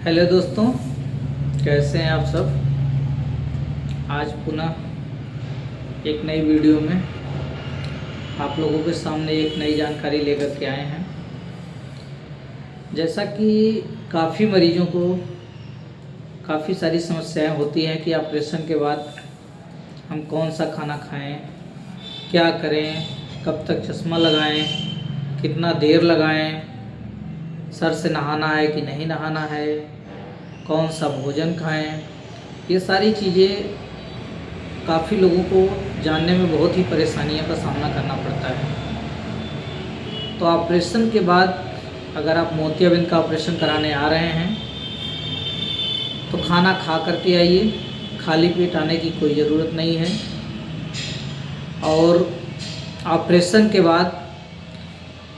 Hello दोस्तों, कैसे हैं आप सब। आज पुनः एक नई वीडियो में आप लोगों के सामने एक नई जानकारी लेकर के आए हैं। जैसा कि काफ़ी मरीजों को काफ़ी सारी समस्याएं होती हैं कि ऑपरेशन के बाद हम कौन सा खाना खाएं, क्या करें, कब तक चश्मा लगाएं, कितना देर लगाएं, सर से नहाना है कि नहीं नहाना है, कौन सा भोजन खाएं। ये सारी चीज़ें काफ़ी लोगों को जानने में बहुत ही परेशानियों का सामना करना पड़ता है। तो ऑपरेशन के बाद अगर आप मोतियाबिंद का ऑपरेशन कराने आ रहे हैं तो खाना खा करके आइए, खाली पेट आने की कोई ज़रूरत नहीं है। और ऑपरेशन के बाद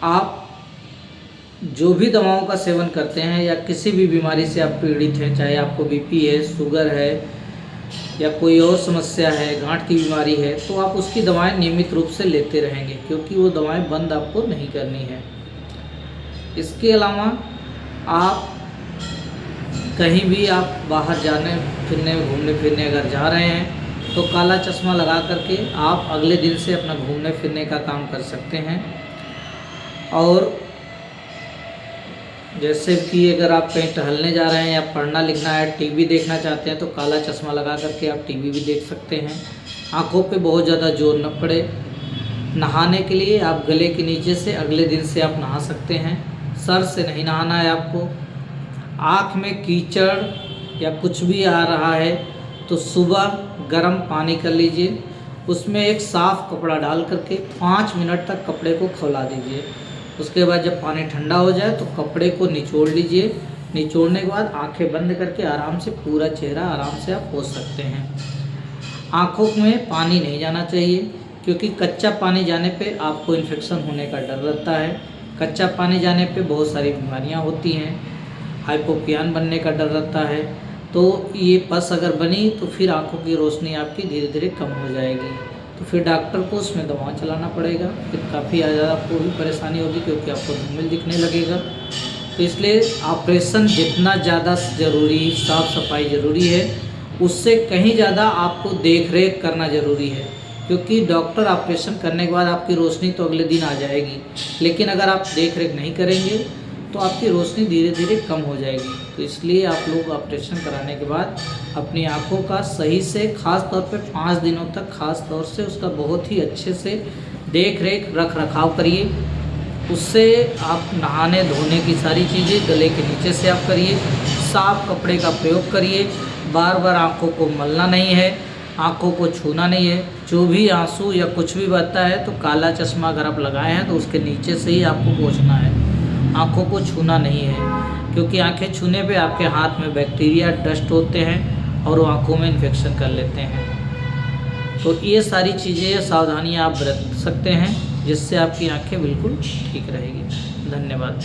आप जो भी दवाओं का सेवन करते हैं या किसी भी बीमारी से आप पीड़ित हैं, चाहे आपको बीपी है, शुगर है या कोई और समस्या है, गांठ की बीमारी है, तो आप उसकी दवाएं नियमित रूप से लेते रहेंगे, क्योंकि वो दवाएं बंद आपको नहीं करनी है। इसके अलावा आप कहीं भी आप बाहर जाने फिरने घूमने फिरने अगर जा रहे हैं तो काला चश्मा लगा करके आप अगले दिन से अपना घूमने फिरने का काम कर सकते हैं। और जैसे कि अगर आप कहीं टहलने जा रहे हैं या पढ़ना लिखना है, टीवी देखना चाहते हैं तो काला चश्मा लगा करके आप टीवी भी देख सकते हैं। आँखों पे बहुत ज़्यादा जोर न पड़े। नहाने के लिए आप गले के नीचे से अगले दिन से आप नहा सकते हैं। सर से नहीं नहाना है आपको। आँख में कीचड़ या कुछ भी आ रहा है तो सुबह गर्म पानी कर लीजिए, उसमें एक साफ़ कपड़ा डाल करके 5 मिनट तक कपड़े को खौला दीजिए। उसके बाद जब पानी ठंडा हो जाए तो कपड़े को निचोड़ लीजिए। निचोड़ने के बाद आंखें बंद करके आराम से पूरा चेहरा आराम से आप पोंछ सकते हैं। आंखों में पानी नहीं जाना चाहिए, क्योंकि कच्चा पानी जाने पे आपको इन्फेक्शन होने का डर रहता है। कच्चा पानी जाने पे बहुत सारी बीमारियां होती हैं, हाइपोपियन बनने का डर रहता है। तो ये पस अगर बनी तो फिर आँखों की रोशनी आपकी धीरे धीरे कम हो जाएगी, तो फिर डॉक्टर को उसमें दवा चलाना पड़ेगा। फिर काफ़ी ज़्यादा आपको भी परेशानी होगी, क्योंकि आपको धूमिल दिखने लगेगा। तो इसलिए ऑपरेशन जितना ज़्यादा ज़रूरी, साफ़ सफाई ज़रूरी है, उससे कहीं ज़्यादा आपको देख रेख करना ज़रूरी है। क्योंकि डॉक्टर ऑपरेशन करने के बाद आपकी रोशनी तो अगले दिन आ जाएगी, लेकिन अगर आप देख रेख नहीं करेंगे तो आपकी रोशनी धीरे धीरे कम हो जाएगी। तो इसलिए आप लोग ऑपरेशन कराने के बाद अपनी आँखों का सही से, ख़ास तौर पे 5 दिनों तक ख़ास तौर से उसका बहुत ही अच्छे से देख रेख रख रखाव करिए। उससे आप नहाने धोने की सारी चीज़ें गले के नीचे से आप करिए। साफ़ कपड़े का प्रयोग करिए। बार बार आँखों को मलना नहीं है, आँखों को छूना नहीं है। जो भी आंसू या कुछ भी बहता है तो काला चश्मा अगर आप लगाए हैं तो उसके नीचे से ही आपको पोंछना है, आँखों को छूना नहीं है। क्योंकि आंखें छूने पे आपके हाथ में बैक्टीरिया, डस्ट होते हैं और वो आँखों में इन्फेक्शन कर लेते हैं। तो ये सारी चीज़ें, सावधानियाँ आप बरत सकते हैं, जिससे आपकी आंखें बिल्कुल ठीक रहेगी। धन्यवाद।